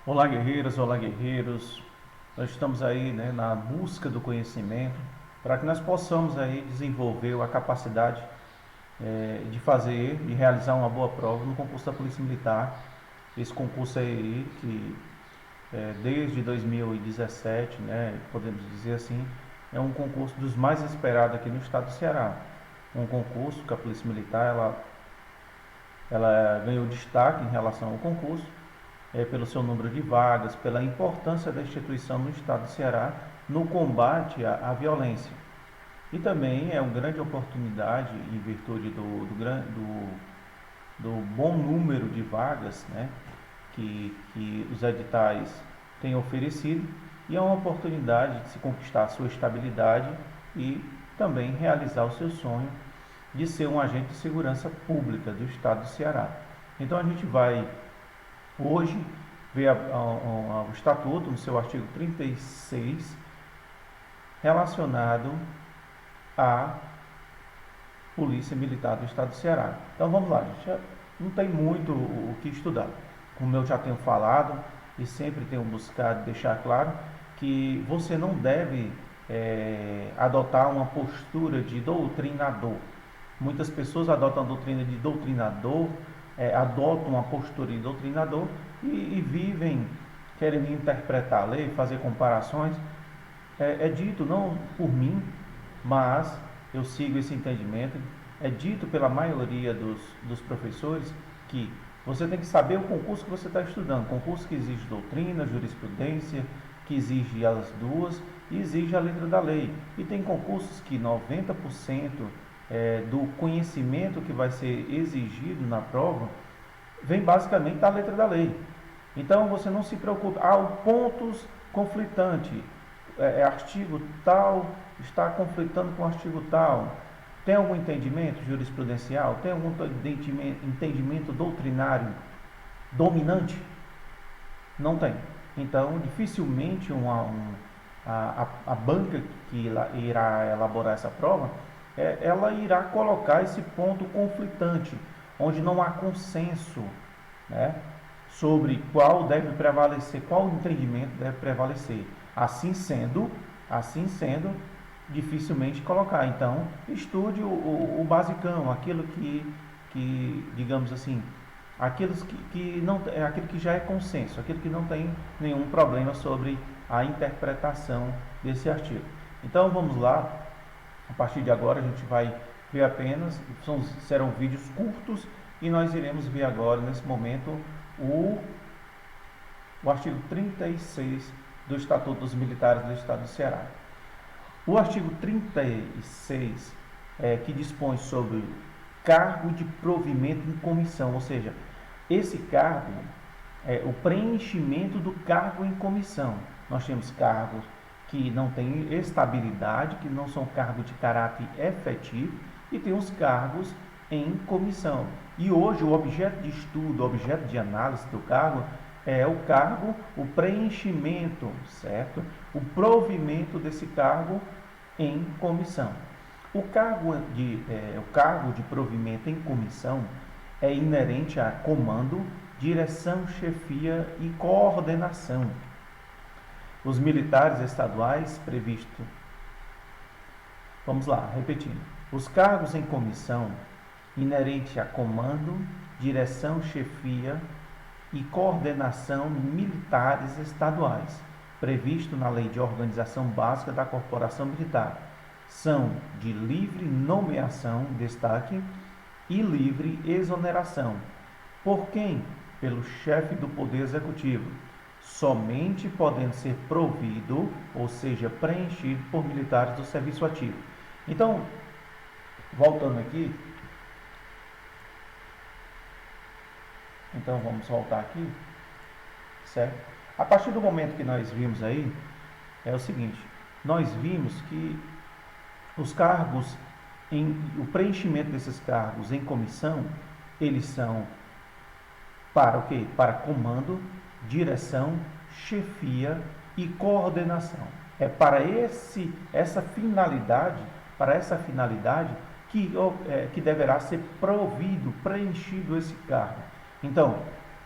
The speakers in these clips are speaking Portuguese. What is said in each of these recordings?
Olá, guerreiras, olá, guerreiros. Nós estamos aí, né, na busca do conhecimento para que nós possamos aí desenvolver a capacidade de fazer e realizar uma boa prova no concurso da Polícia Militar. Esse concurso aí que desde 2017, né, podemos dizer assim, é um concurso dos mais esperados aqui no estado do Ceará. Um concurso que a Polícia Militar ela ganhou destaque em relação ao concurso pelo seu número de vagas, pela importância da instituição no estado do Ceará no combate à violência. E também é uma grande oportunidade, em virtude do bom número de vagas, né, que os editais têm oferecido, e é uma oportunidade de se conquistar a sua estabilidade e também realizar o seu sonho de ser um agente de segurança pública do estado do Ceará. Então a gente vai hoje ver o Estatuto, no seu artigo 36, relacionado à Polícia Militar do Estado do Ceará. Então vamos lá, gente, já não tem muito o que estudar. Como eu já tenho falado e sempre tenho buscado deixar claro, que você não deve adotar uma postura de doutrinador. Muitas pessoas adotam a doutrina de doutrinador, adotam uma postura de doutrinador e vivem querendo interpretar a lei, fazer comparações. É dito, não por mim, mas eu sigo esse entendimento, é dito pela maioria dos professores que você tem que saber o concurso que você está estudando, concurso que exige doutrina, jurisprudência, que exige as duas e exige a letra da lei. E tem concursos que 90% do conhecimento que vai ser exigido na prova vem basicamente da letra da lei. Então você não se preocupa, pontos conflitantes, artigo tal está conflitando com artigo tal. Tem algum entendimento jurisprudencial? Tem algum entendimento doutrinário dominante? Não tem. Então, dificilmente a banca que irá elaborar essa prova, ela irá colocar esse ponto conflitante, onde não há consenso, né, sobre qual deve prevalecer, qual entendimento deve prevalecer. Assim sendo, dificilmente colocar. Então, estude o basicão, aquilo que digamos assim, aquilo que já é consenso, aquilo que não tem nenhum problema sobre a interpretação desse artigo. Então, vamos lá. A partir de agora, a gente vai ver apenas, serão vídeos curtos, e nós iremos ver agora, nesse momento, o artigo 36 do Estatuto dos Militares do Estado do Ceará. O artigo 36 que dispõe sobre cargo de provimento em comissão, ou seja, esse cargo é o preenchimento do cargo em comissão. Nós temos cargos que não têm estabilidade, que não são cargos de caráter efetivo, e tem os cargos em comissão. E hoje o objeto de estudo, o objeto de análise do cargo é o preenchimento, certo? O provimento desse cargo em comissão. O cargo de provimento em comissão é inerente a comando, direção, chefia e coordenação. Os militares estaduais previsto. Vamos lá, repetindo. Os cargos em comissão inerente a comando, direção, chefia e coordenação militares estaduais, previsto na Lei de Organização Básica da Corporação Militar, são de livre nomeação, destaque, e livre exoneração. Por quem? Pelo chefe do Poder Executivo, somente podendo ser provido, ou seja, preenchido por militares do serviço ativo. Então, voltando aqui, então vamos voltar aqui, certo? A partir do momento que nós vimos aí, é o seguinte, nós vimos que os cargos, o preenchimento desses cargos em comissão, eles são para o quê? Para comando, direção, chefia e coordenação. É para essa finalidade que deverá ser preenchido esse cargo. Então,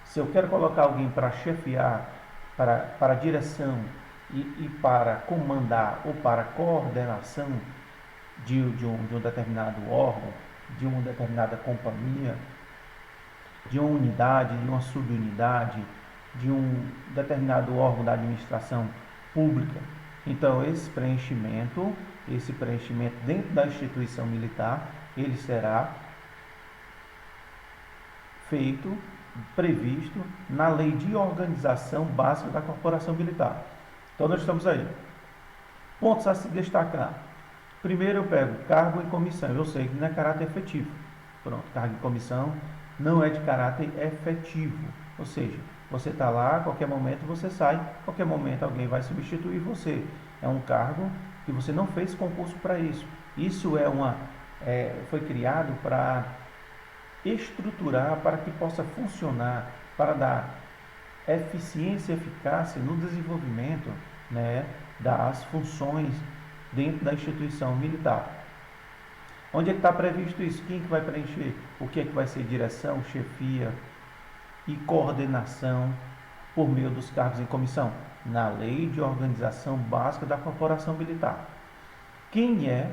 se eu quero colocar alguém para chefiar para direção e para comandar ou para coordenação de um determinado órgão, de uma determinada companhia, de uma unidade, de uma subunidade, de um determinado órgão da administração pública. Então, esse preenchimento dentro da instituição militar, ele será feito, previsto na Lei de Organização Básica da Corporação Militar. Então, nós estamos aí. Pontos a se destacar. Primeiro, eu pego cargo em comissão. Eu sei que não é caráter efetivo. Pronto, cargo em comissão não é de caráter efetivo. Ou seja, você está lá, a qualquer momento você sai, a qualquer momento alguém vai substituir você. É um cargo que você não fez concurso para isso. Isso foi criado para estruturar, para que possa funcionar, para dar eficiência e eficácia no desenvolvimento, né, das funções dentro da instituição militar. Onde é que está previsto isso? Quem que vai preencher? O que é que vai ser direção, chefia e coordenação por meio dos cargos em comissão? Na Lei de Organização Básica da Corporação Militar. Quem é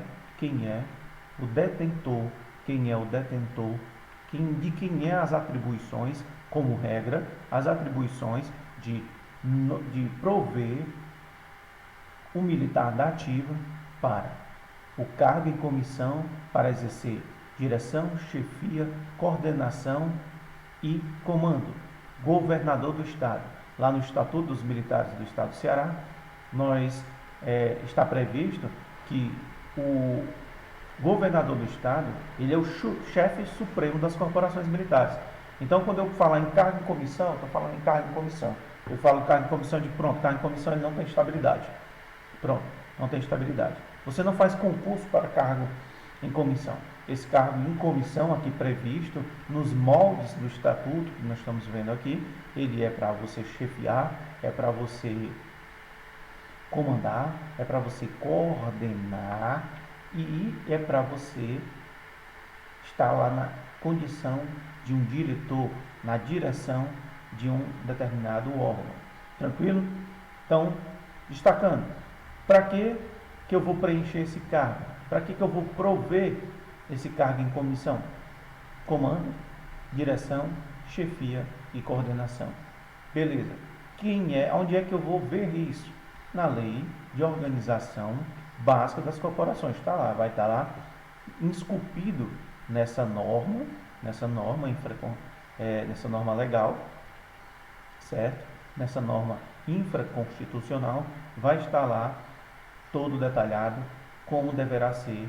o detentor? Quem é o detentor? De quem é as atribuições, como regra, as atribuições de prover o militar da ativa para o cargo em comissão para exercer direção, chefia, coordenação e comando. Governador do Estado. Lá no Estatuto dos Militares do Estado do Ceará, está previsto que o governador do Estado, ele é o chefe supremo das corporações militares. Então, quando eu falar em cargo em comissão, estou falando em cargo em comissão. Eu falo cargo em comissão cargo em comissão ele não tem estabilidade. Pronto, não tem estabilidade. Você não faz concurso para cargo em comissão. Esse cargo em comissão aqui previsto, nos moldes do estatuto que nós estamos vendo aqui, ele é para você chefiar, é para você comandar, é para você coordenar e é para você estar lá na condição de um diretor, na direção de um determinado órgão. Tranquilo? Então, destacando, para que eu vou preencher esse cargo? Para que eu vou prover esse cargo em comissão? Comando, direção, chefia e coordenação. Beleza. Onde é que eu vou ver isso? Na Lei de Organização Básica das Corporações. Está lá, vai estar lá esculpido nessa norma legal, certo? Nessa norma infraconstitucional, vai estar lá todo detalhado como deverá ser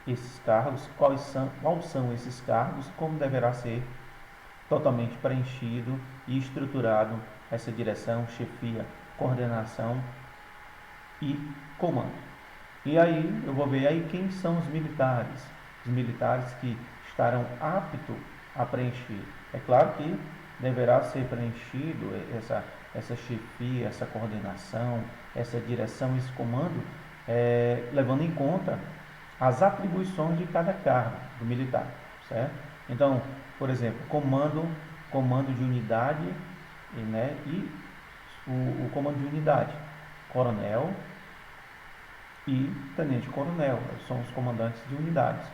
esses cargos, quais são esses cargos, como deverá ser totalmente preenchido e estruturado essa direção, chefia, coordenação e comando. E aí eu vou ver aí quem são os militares que estarão aptos a preencher. É claro que deverá ser preenchido essa chefia, essa coordenação, essa direção, esse comando, levando em conta as atribuições de cada cargo do militar, certo? Então, por exemplo, comando de unidade, né, e o comando de unidade, coronel e tenente-coronel, são os comandantes de unidades.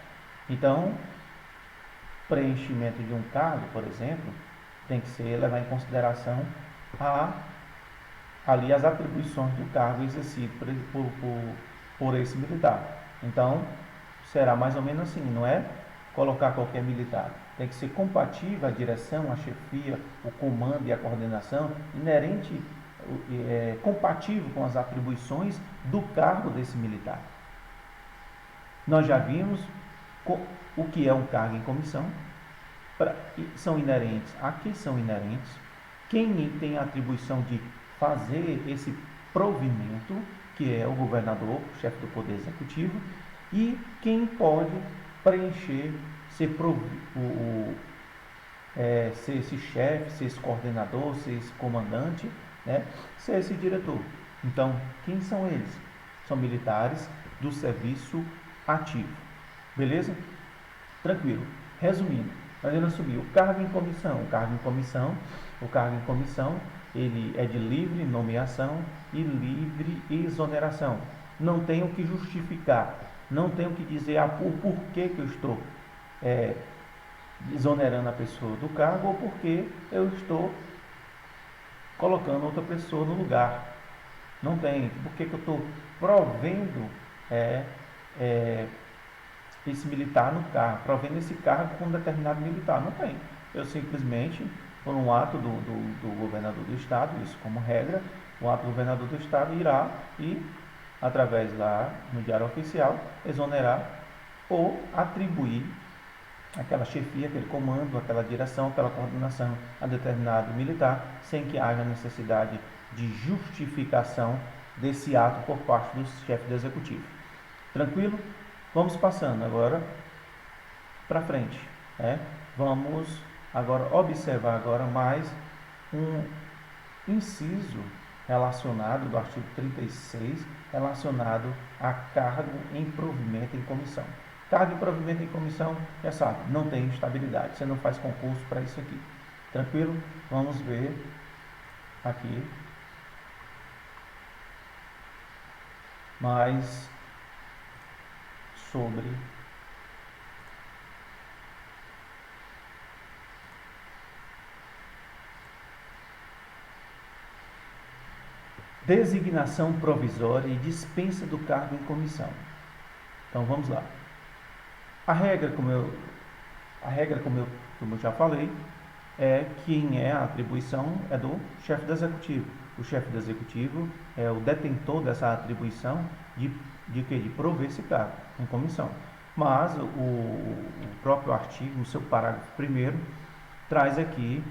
Então, preenchimento de um cargo, por exemplo, tem que levar em consideração ali as atribuições do cargo exercido por esse militar. Então, será mais ou menos assim, não é colocar qualquer militar. Tem que ser compatível a direção, a chefia, o comando e a coordenação, inerente, compatível com as atribuições do cargo desse militar. Nós já vimos o que é um cargo em comissão, são inerentes a que são inerentes, quem tem a atribuição de fazer esse provimento, que é o governador, chefe do Poder Executivo, e quem pode preencher, ser esse chefe, ser esse coordenador, ser esse comandante, né, ser esse diretor. Então, quem são eles? São militares do serviço ativo. Beleza? Tranquilo. Resumindo, mas ele assumiu o cargo em comissão. O cargo em comissão, ele é de livre nomeação e livre exoneração. Não tenho que justificar, não tenho que dizer o porquê que eu estou exonerando a pessoa do cargo ou porque eu estou colocando outra pessoa no lugar. Não tem. Porque que eu estou provendo esse militar no cargo, provendo esse cargo com um determinado militar. Não tem. Eu simplesmente, por um ato do governador do estado, isso como regra, o ato do governador do estado irá e, através lá no diário oficial, exonerar ou atribuir aquela chefia, aquele comando, aquela direção, aquela coordenação a determinado militar, sem que haja necessidade de justificação desse ato por parte do chefe do executivo. Tranquilo? Vamos passando agora para frente. Vamos agora observar agora mais um inciso relacionado do artigo 36, relacionado a cargo em provimento em comissão. Cargo em provimento em comissão, já sabe, não tem estabilidade, você não faz concurso para isso aqui. Tranquilo? Vamos ver aqui mais sobre designação provisória e dispensa do cargo em comissão. Então vamos lá. A regra, como eu já falei, a atribuição é do chefe do executivo. O chefe do executivo é o detentor dessa atribuição de prover esse cargo em comissão. Mas o próprio artigo, no seu parágrafo 1º, traz aqui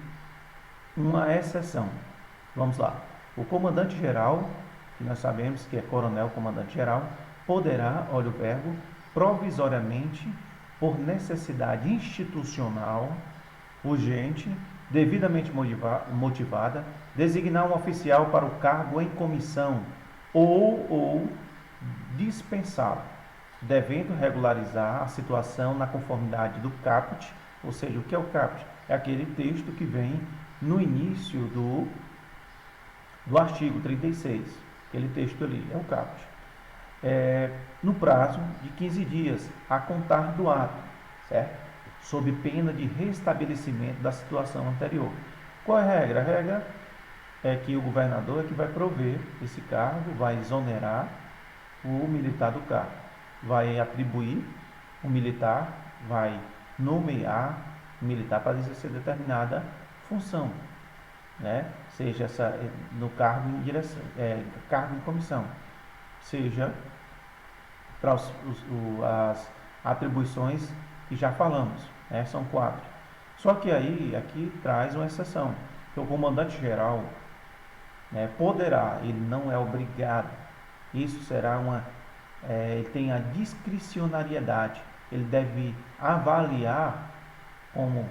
uma exceção. Vamos lá. O comandante-geral, que nós sabemos que é coronel comandante-geral, poderá, olha o verbo, provisoriamente, por necessidade institucional, urgente, devidamente motivada, designar um oficial para o cargo em comissão ou dispensá-lo, devendo regularizar a situação na conformidade do caput. Ou seja, o que é o caput? É aquele texto que vem no início do artigo 36, aquele texto ali, é o caput. No prazo de 15 dias, a contar do ato, certo? Sob pena de restabelecimento da situação anterior. Qual é a regra? A regra é que o governador é que vai prover esse cargo, vai exonerar o militar do cargo, vai atribuir o militar, vai nomear o militar para exercer determinada função, né? Seja no cargo em direção, cargo em comissão, seja para as atribuições que já falamos, são 4. Só que aqui traz uma exceção, que o comandante-geral poderá, ele não é obrigado, isso será ele tem a discricionariedade, ele deve avaliar, como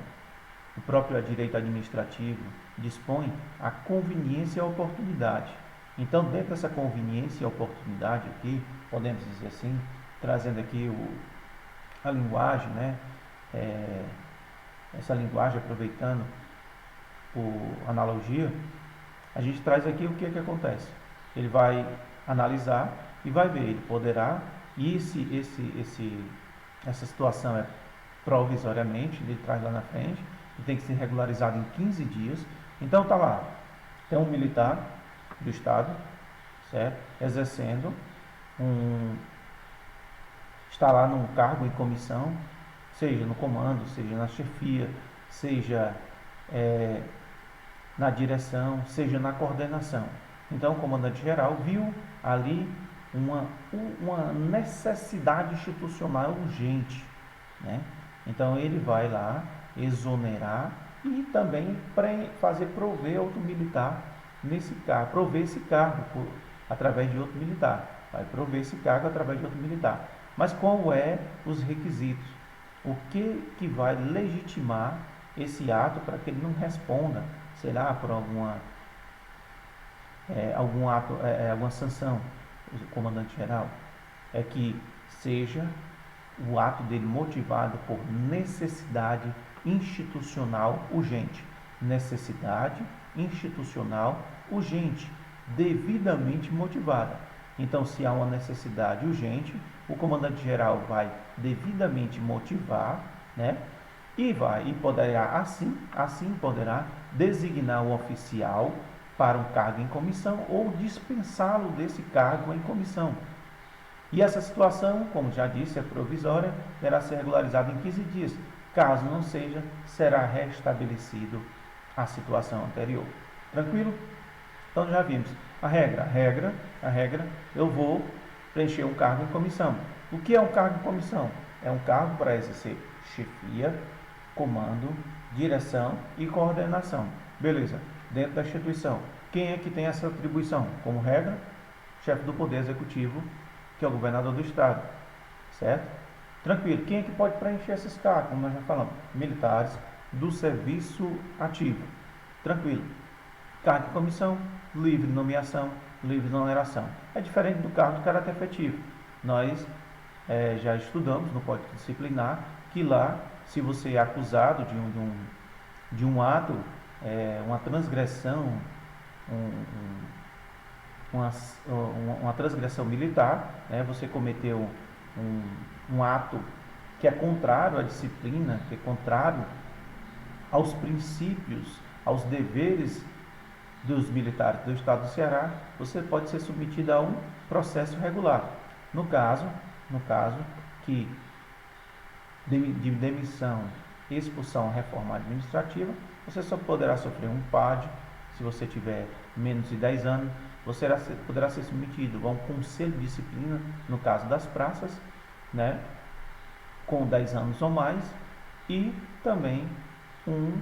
o próprio direito administrativo dispõe, a conveniência e a oportunidade. Então, dentro dessa conveniência e oportunidade aqui, podemos dizer assim, trazendo aqui a linguagem, essa linguagem, aproveitando a analogia, a gente traz aqui o que acontece. Ele vai analisar e vai ver, ele poderá, e essa situação é provisoriamente, ele traz lá na frente, e tem que ser regularizado em 15 dias. Então tá lá, tem um militar do Estado, certo? Exercendo está lá num cargo em comissão, seja no comando, seja na chefia, seja na direção, seja na coordenação. Então o comandante-geral viu ali uma necessidade institucional urgente, né? Então ele vai lá exonerar e também fazer prover outro militar nesse cargo, prover esse cargo através de outro militar, vai prover esse cargo através de outro militar. Mas qual os requisitos? O que vai legitimar esse ato para que ele não responda, sei lá, por algum ato, alguma sanção, o comandante-geral? É que seja o ato dele motivado por necessidade institucional urgente. Necessidade institucional urgente, devidamente motivada. Então, se há uma necessidade urgente, o comandante-geral vai devidamente motivar, né? E poderá assim poderá designar o oficial para um cargo em comissão ou dispensá-lo desse cargo em comissão. E essa situação, como já disse, é provisória, deverá ser regularizada em 15 dias. Caso não seja, será restabelecido a situação anterior. Tranquilo? Então já vimos a regra, eu vou preencher um cargo em comissão. O que é um cargo em comissão? É um cargo para exercer chefia, comando, direção e coordenação. Beleza. Dentro da instituição, quem é que tem essa atribuição? Como regra, chefe do Poder Executivo, que é o governador do Estado. Certo? Tranquilo. Quem é que pode preencher esses cargos? Como nós já falamos. Militares do serviço ativo. Tranquilo. Cargo de comissão, livre de nomeação, livre de oneração. É diferente do cargo de caráter efetivo. Nós já estudamos no Código Disciplinar que lá, se você é acusado de um ato, uma transgressão, uma transgressão militar, você cometeu um ato que é contrário à disciplina, que é contrário aos princípios, aos deveres dos militares do Estado do Ceará, você pode ser submetido a um processo regular. No caso que de demissão, expulsão, reforma administrativa, você só poderá sofrer um PAD se você tiver menos de 10 anos. Você poderá ser submetido a um conselho de disciplina, no caso das praças, com 10 anos ou mais, e também um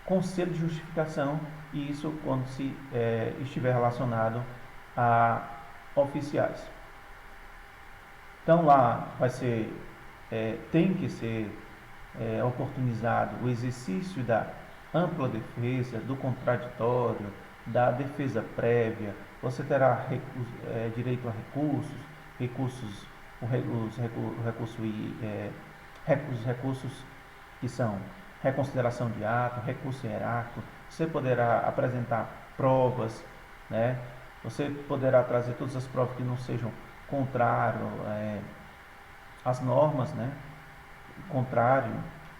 conselho de justificação, e isso quando se estiver relacionado a oficiais. Então lá tem que ser oportunizado o exercício da ampla defesa, do contraditório, da defesa prévia. Você terá direito a recursos que são reconsideração de ato, recurso hierárquico. Você poderá apresentar provas, Você poderá trazer todas as provas que não sejam contrário às normas, contrário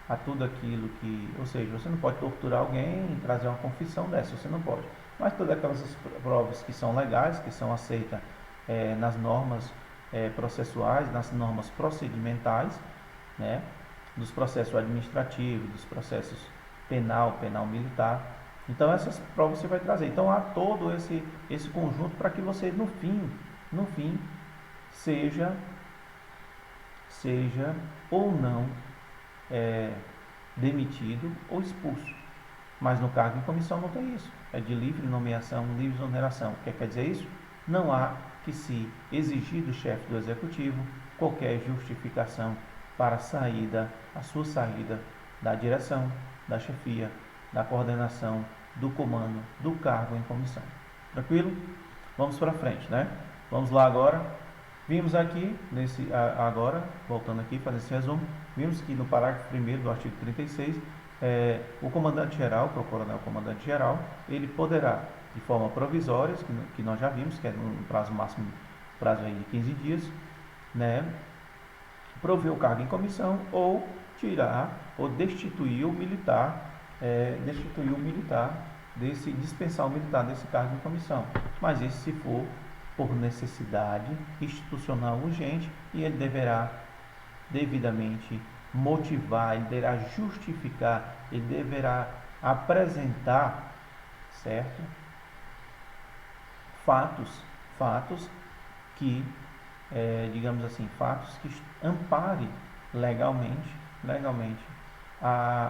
a tudo aquilo que... Ou seja, você não pode torturar alguém e trazer uma confissão dessa, você não pode. Mas todas aquelas provas que são legais, que são aceitas nas normas processuais, nas normas procedimentais, dos processos administrativos, dos processos penal militar. Então essas provas você vai trazer. Então há todo esse conjunto para que você no fim seja ou não demitido ou expulso. Mas no cargo em comissão não tem isso. É de livre nomeação, livre exoneração. O que quer dizer isso? Não há que se exigir do chefe do executivo qualquer justificação para a sua saída da direção, da chefia, da coordenação, do comando, do cargo em comissão. Tranquilo? Vamos para frente, Vamos lá agora. Vimos aqui, agora, voltando aqui, fazendo esse resumo, vimos que no parágrafo 1º do artigo 36, o comandante-geral, o coronel-comandante-geral, ele poderá, de forma provisória, que nós já vimos, que é no prazo máximo, prazo aí de 15 dias, prover o cargo em comissão ou tirar ou destituir o militar, dispensar o militar desse cargo em comissão. Mas isso se for por necessidade institucional urgente, e ele deverá devidamente motivar, ele deverá justificar, ele deverá apresentar, certo? Fatos que, digamos assim, fatos que amparem legalmente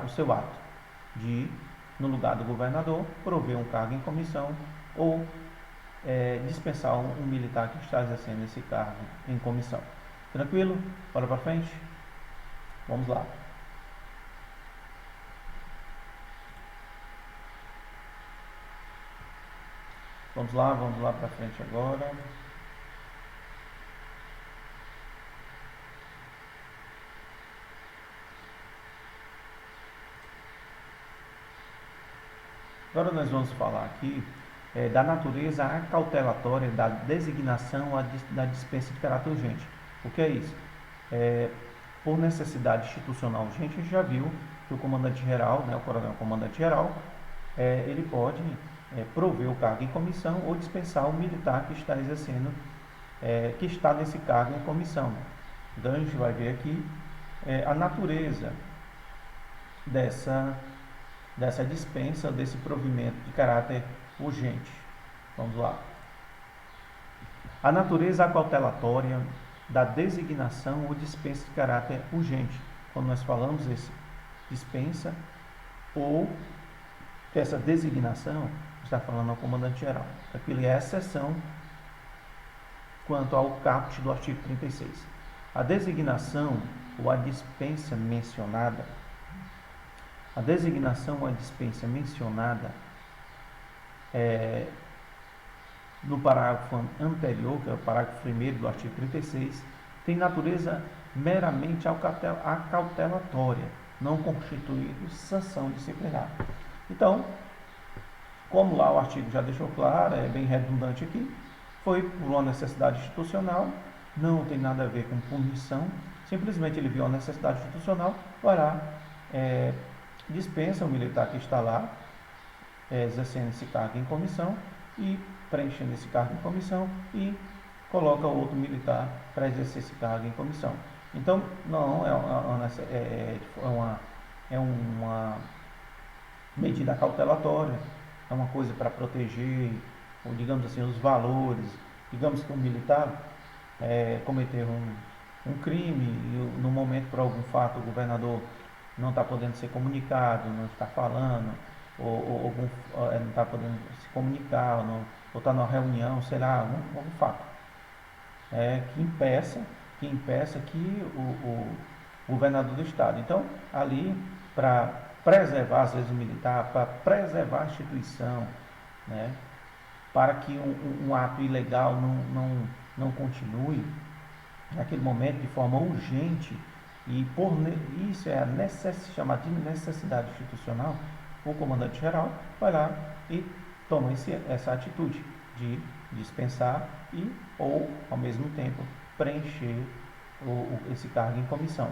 o seu ato de, no lugar do governador, prover um cargo em comissão ou dispensar um militar que está exercendo esse cargo em comissão. Tranquilo? Bora para frente? Vamos lá. Vamos lá para frente agora. Agora nós vamos falar aqui da natureza acautelatória da designação da dispensa de caráter urgente. O que é isso? Por necessidade institucional urgente, a gente já viu que o comandante-geral, né, o coronel-comandante-geral, ele pode prover o cargo em comissão ou dispensar o militar que está exercendo, que está nesse cargo em comissão. Então a gente vai ver aqui a natureza dessa dispensa, desse provimento de caráter urgente. Vamos lá. A natureza acautelatória da designação ou dispensa de caráter urgente. Quando nós falamos esse dispensa ou essa designação, está falando ao comandante-geral. Aquilo é exceção quanto ao caput do artigo 36. A designação ou a dispensa mencionada, no parágrafo anterior, que é o parágrafo 1º do artigo 36, tem natureza meramente acautelatória, não constituindo sanção disciplinar. Então, como lá o artigo já deixou claro, é bem redundante aqui, foi por uma necessidade institucional, não tem nada a ver com punição, simplesmente ele viu a necessidade institucional, vai lá, dispensa o militar que está lá, exercendo esse cargo em comissão e preenchendo esse cargo em comissão e coloca outro militar para exercer esse cargo em comissão. Então, não é uma medida cautelatória, é uma coisa para proteger, ou digamos assim, os valores. Digamos que um militar cometeu um crime e no momento, por algum fato, o governador não está podendo ser comunicado, não está falando, ou não está podendo se comunicar, ou está numa reunião, sei lá, algum fato que impeça que o governador do estado. Então, ali, para preservar, às vezes, o militar, para preservar a instituição, né, para que um ato ilegal não continue, naquele momento, de forma urgente, e por isso é chamada de necessidade institucional, o comandante-geral vai lá e toma essa atitude de dispensar ou, ao mesmo tempo, preencher esse cargo em comissão.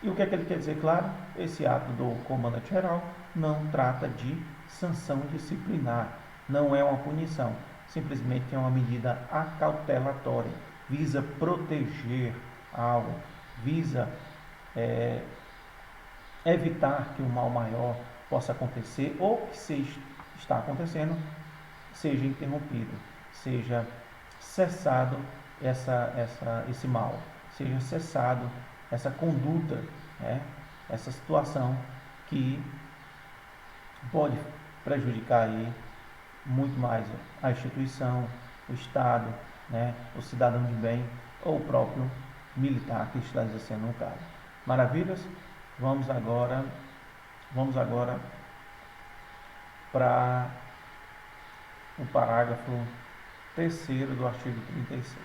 E o que é que ele quer dizer? Claro, esse ato do comandante-geral não trata de sanção disciplinar, não é uma punição, simplesmente é uma medida acautelatória, visa proteger algo, visa evitar que o mal maior possa acontecer ou que se está acontecendo seja interrompido, seja cessado esse mal, seja cessado essa conduta, essa situação que pode prejudicar aí muito mais a instituição, o Estado, o cidadão de bem ou o próprio militar que está exercendo um cargo. Maravilhas? Vamos agora para o parágrafo 3º do artigo 36.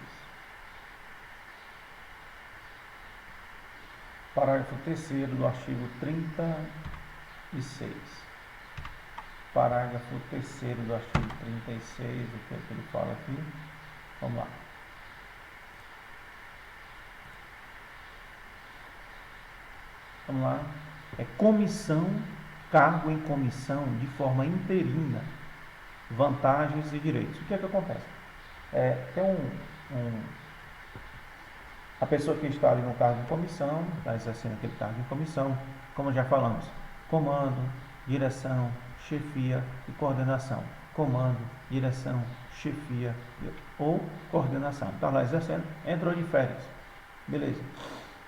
Parágrafo 3º do artigo 36. Parágrafo 3º do artigo 36, o que é que ele fala aqui? Vamos lá. Vamos lá. Comissão, cargo em comissão de forma interina, vantagens e direitos. O que é que acontece? Tem a pessoa que está ali no cargo em comissão, está exercendo aquele cargo em comissão, como já falamos, comando, direção, chefia e coordenação. Comando, direção, chefia ou coordenação. Está lá exercendo, entrou de férias. Beleza.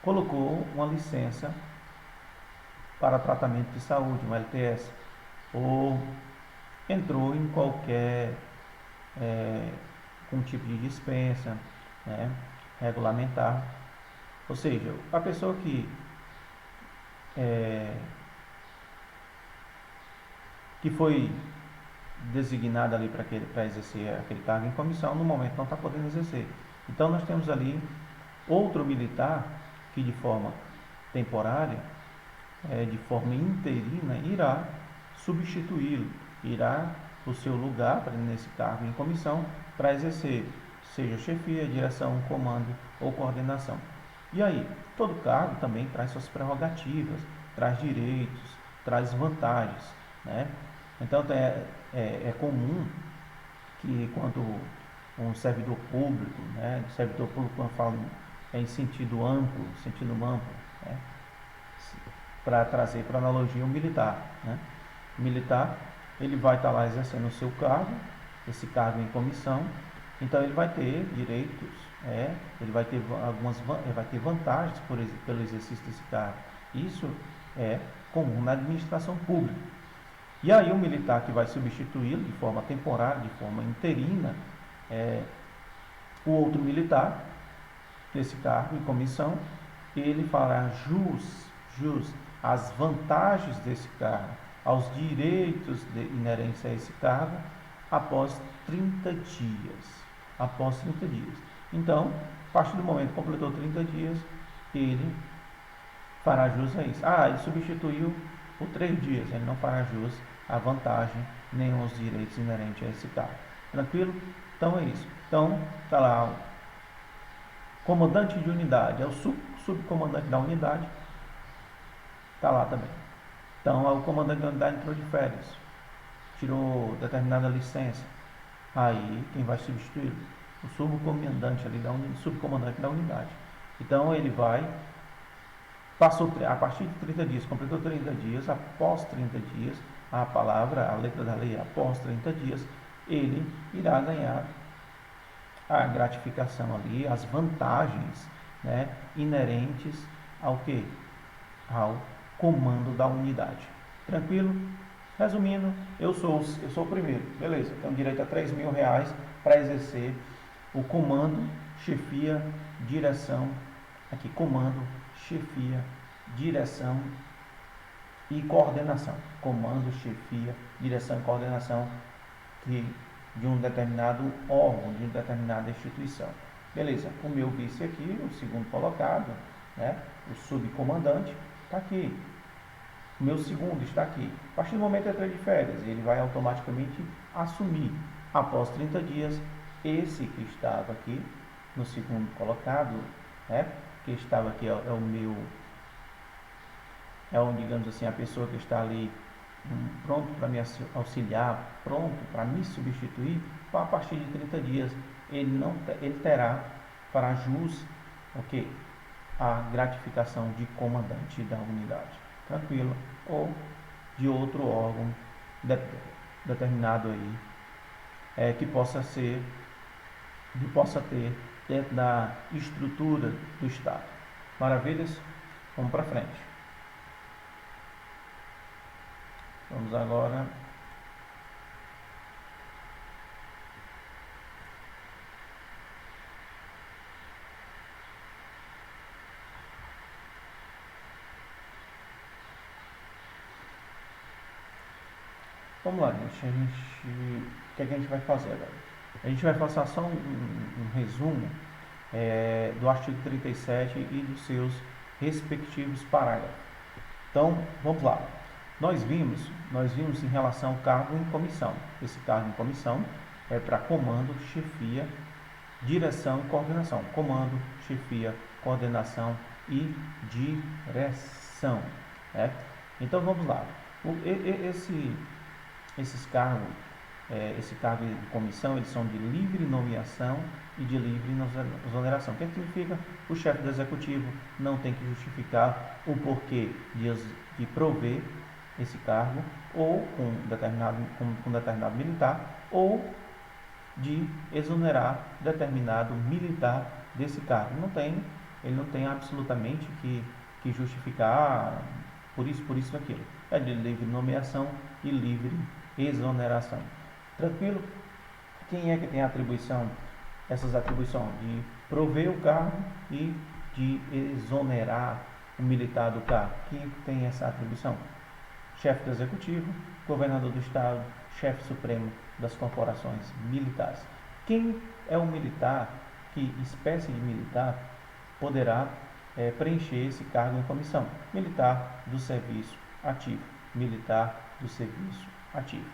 Colocou uma licença para tratamento de saúde, um LTS, ou entrou em qualquer com tipo de dispensa, regulamentar. Ou seja, a pessoa que foi designada ali para exercer aquele cargo em comissão, no momento não está podendo exercer. Então nós temos ali outro militar que de forma temporária, de forma interina, irá substituí-lo, irá para o seu lugar, nesse cargo em comissão, para exercer, seja chefia, direção, comando ou coordenação. E aí, todo cargo também traz suas prerrogativas, traz direitos, traz vantagens, né? Então é comum que quando um servidor público, né, servidor público quando eu falo em sentido amplo, né, para trazer para analogia o militar, né? O militar, ele vai estar lá exercendo o seu cargo, esse cargo em comissão, então ele vai ter direitos, ele vai ter vai ter vantagens pelo exercício desse cargo. Isso é comum na administração pública. E aí o militar que vai substituí-lo de forma temporária, de forma interina, o outro militar, nesse cargo em comissão, ele fará jus às vantagens desse cargo, aos direitos inerentes a esse cargo, após 30 dias. Após 30 dias. Então, a partir do momento que completou 30 dias, ele fará jus a isso. Ele substituiu por 3 dias, ele não fará jus à vantagem nem aos direitos inerentes a esse cargo. Tranquilo? Então é isso. Então, está lá o comandante de unidade, é o subcomandante da unidade, está lá também. Então, o comandante da unidade entrou de férias, tirou determinada licença. Aí, quem vai substituí-lo? O subcomandante subcomandante da unidade. Então, ele vai, passou a partir de 30 dias, completou 30 dias, após 30 dias, a letra da lei, após 30 dias, ele irá ganhar a gratificação ali, as vantagens, né, inerentes ao que? Ao comando da unidade. Tranquilo? Resumindo, eu sou o primeiro, beleza, tenho direito a R$3.000 para exercer o comando, chefia, direção, aqui comando, chefia, direção e coordenação. Comando, chefia, direção e coordenação de um determinado órgão, de uma determinada instituição. Beleza, o meu vice aqui, o segundo colocado, né, o subcomandante, está aqui. O meu segundo está aqui. A partir do momento que entra de férias, ele vai automaticamente assumir, após 30 dias, esse que estava aqui, no segundo colocado, né, que estava aqui, digamos assim, a pessoa que está ali pronto para me auxiliar, pronto para me substituir, a partir de 30 dias ele fará jus a gratificação de comandante da unidade, tranquilo, ou de outro órgão determinado aí, que possa ter dentro da estrutura do Estado. Maravilhas? Vamos para frente. Vamos agora lá, gente. O que é que a gente vai fazer agora? A gente vai passar só um resumo do artigo 37 e dos seus respectivos parágrafos. Então, vamos lá. Nós vimos em relação ao cargo em comissão. Esse cargo em comissão é para comando, chefia, direção e coordenação. Comando, chefia, coordenação e direção. Então vamos lá. Esses cargos, esse cargo de comissão, eles são de livre nomeação e de livre exoneração. O que significa? O chefe do executivo não tem que justificar o porquê de prover esse cargo, ou com determinado militar, ou de exonerar determinado militar desse cargo. Ele não tem absolutamente que justificar por isso aquilo. É de livre nomeação e livre exoneração. Tranquilo? Quem é que tem essas atribuições de prover o cargo e de exonerar o militar do cargo? Quem tem essa atribuição? Chefe do executivo, governador do estado, chefe supremo das corporações militares. Quem é o militar, que espécie de militar poderá preencher esse cargo em comissão? Militar do serviço ativo. Militar do serviço ativo.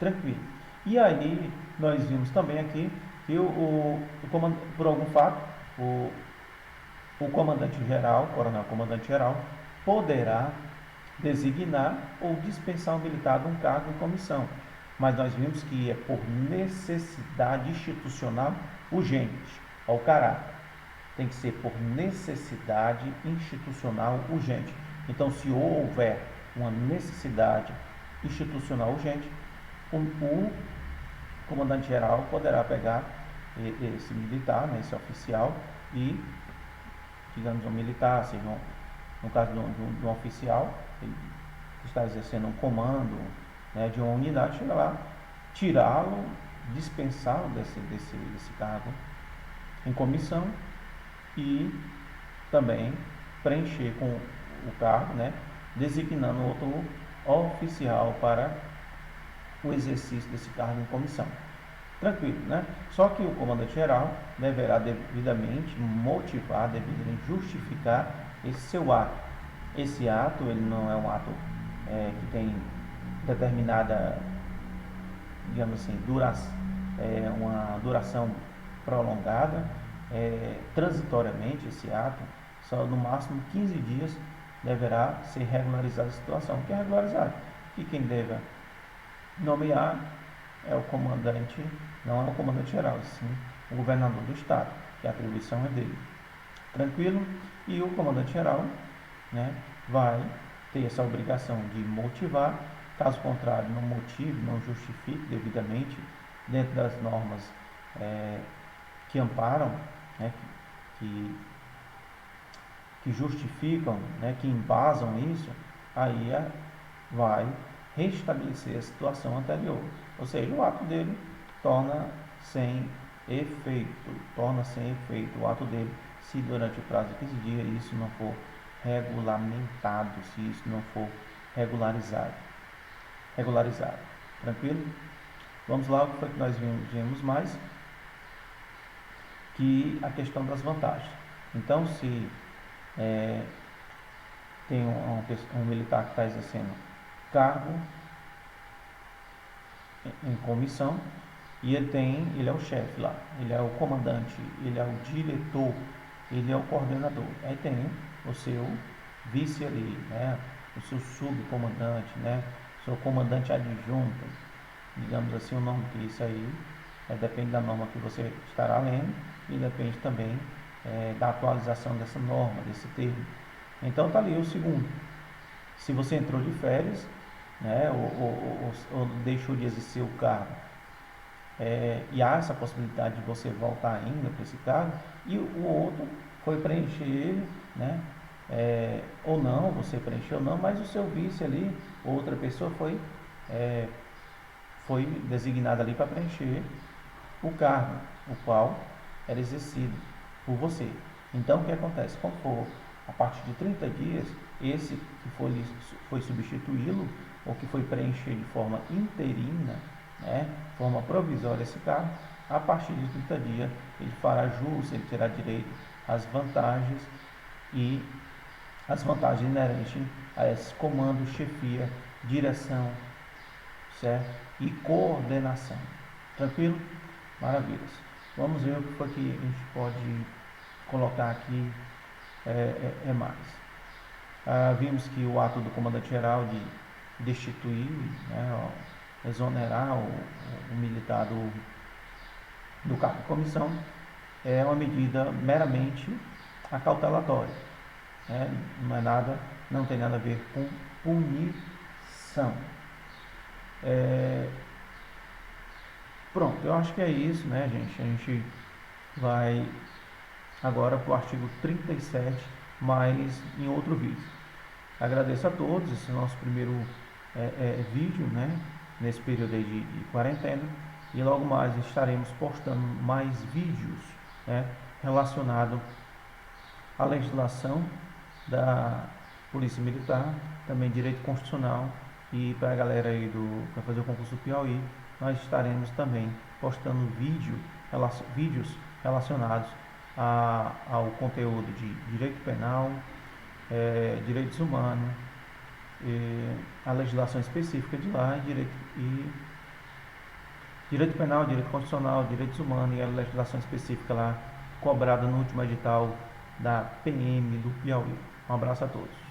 Tranquilo. E aí nós vimos também aqui que por algum fato, o comandante-geral, coronel-comandante-geral, poderá designar ou dispensar um militar de um cargo em comissão. Mas nós vimos que é por necessidade institucional urgente. Ao caráter. Tem que ser por necessidade institucional urgente. Então, se houver uma necessidade institucional urgente, o comandante-geral poderá pegar esse militar, né, esse oficial, e, digamos, um militar, seja no caso de um oficial, ele está exercendo um comando, né, de uma unidade, chega lá, tirá-lo, dispensá-lo desse cargo em comissão e também preencher com o cargo, né, designando outro oficial para o exercício desse cargo em comissão. Tranquilo, né? Só que o comandante-geral deverá devidamente motivar, devidamente justificar esse seu ato. Esse ato, ele não é um ato que tem determinada, digamos assim, uma duração prolongada, transitoriamente esse ato, só no máximo 15 dias deverá ser regularizada a situação. O que é regularizado? Que quem deve nomear é o comandante, não é o comandante geral, sim o governador do estado, que a atribuição é dele. Tranquilo? E o comandante geral, né, vai ter essa obrigação de motivar, caso contrário, não motive, não justifique devidamente, dentro das normas que amparam, né, que justificam, né, que embasam isso, aí vai restabelecer a situação anterior. Ou seja, o ato dele torna sem efeito o ato dele, se durante o prazo de 15 dias isso não for regulamentado, se isso não for regularizado. Tranquilo? Vamos lá, o que foi que nós vimos mais? Que a questão das vantagens. Então, se tem um militar que está exercendo cargo em comissão e ele é o chefe lá, ele é o comandante, ele é o diretor, ele é o coordenador. Aí tem o seu vice ali, né, o seu subcomandante, né, o seu comandante adjunto, digamos assim o nome, que isso aí depende da norma que você estará lendo e depende também da atualização dessa norma, desse termo. Então está ali o segundo. Se você entrou de férias, né, ou deixou de exercer o cargo, e há essa possibilidade de você voltar ainda para esse cargo, e o outro foi preencher, né, ou não, você preencheu ou não, mas o seu vice ali, outra pessoa foi designada ali para preencher o cargo, o qual era exercido por você. Então, o que acontece? Quando for a partir de 30 dias, esse que foi substituí-lo, ou que foi preencher de forma interina, né, de forma provisória esse cargo, a partir de 30 dias ele fará jus, ele terá direito às vantagens inerentes a esse comando, chefia, direção, certo? E coordenação. Tranquilo? Maravilhas. Vamos ver o que foi que a gente pode colocar aqui mais. Vimos que o ato do comandante-geral de destituir, né, exonerar o militar do cargo de comissão é uma medida meramente acautelatória, né? Não tem nada a ver com punição. Pronto, eu acho que é isso, né, gente? A gente vai agora para o artigo 37, mas em outro vídeo. Agradeço a todos, esse é o nosso primeiro vídeo, né, nesse período aí de quarentena, e logo mais estaremos postando mais vídeos, né, relacionados à legislação da Polícia Militar, também direito constitucional, e para a galera aí para fazer o concurso do Piauí, nós estaremos também postando vídeos relacionados ao conteúdo de direito penal, direitos humanos, a legislação específica de lá e Direito penal, direito constitucional, direitos humanos e a legislação específica lá cobrada no último edital da PM do Piauí. Um abraço a todos.